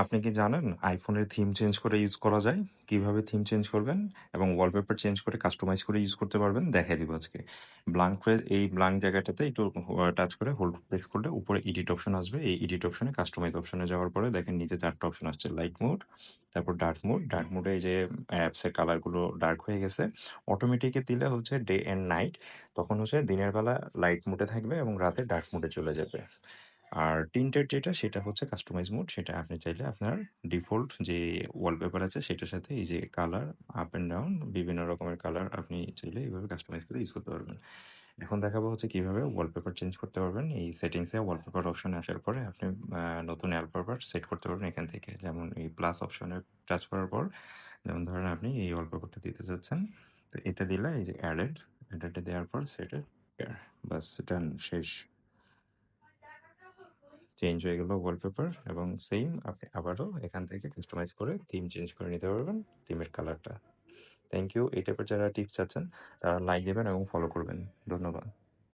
আপনি কি জানেন আইফোনের থিম চেঞ্জ করে ইউজ করা যায়? কিভাবে থিম চেঞ্জ করবেন এবং ওয়ালপেপার চেঞ্জ করে কাস্টমাইজ করে ইউজ করতে পারবেন দেখাই দিব আজকে। এই ব্ল্যাঙ্ক জায়গাটাতে একটু টাচ করে হোল্ড প্রেস করলে উপরে এডিট অপশন আসবে। এই এডিট অপশনে কাস্টমাইজ অপশনে যাওয়ার পরে দেখেন নিচে ৪ টা অপশন আসছে। লাইট মোড, তারপর ডার্ক মোড। ডার্ক মোডে এই যে অ্যাপসের কালারগুলো ডার্ক হয়ে গেছে। অটোমেটিকে দিলে হচ্ছে ডে অ্যান্ড নাইট, তখন হচ্ছে দিনের বেলা লাইট মোডে থাকবে এবং রাতে ডার্ক মোডে চলে যাবে। আর টিন্টেড যেটা সেটা হচ্ছে কাস্টমাইজ মোড, সেটা আপনি চাইলে আপনার ডিফল্ট যে ওয়ালপেপার আছে সেটার সাথে এই যে কালার আপ অ্যান্ড ডাউন বিভিন্ন রকমের কালার আপনি চাইলে এইভাবে কাস্টমাইজ করে ইউজ করতে পারবেন। এখন দেখাবো হচ্ছে কিভাবে ওয়ালপেপার চেঞ্জ করতে পারবেন। এই সেটিংসে ওয়ালপেপার অপশনে আসার পরে আপনি নতুন ওয়ালপেপার সেট করতে পারবেন এখান থেকে। যেমন এই প্লাস অপশনে টাচ করার পর, যেমন ধরেন আপনি এই ওয়ালপেপারটা দিতে চাচ্ছেন, তো এটা দিলে এই যে অ্যাডেড দেওয়ার পর সেটা বাস ডান, শেষ। চেঞ্জ হয়ে গেল ওয়ালপেপার এবং সেইম আপনি আবারও এখান থেকে কাস্টমাইজ করে থিম চেঞ্জ করে নিতে পারবেন, থিমের কালারটা। Thank you. এই টাইপের যারা টিপস চাচ্ছেন তারা লাইক দেবেন এবং ফলো করবেন। ধন্যবাদ।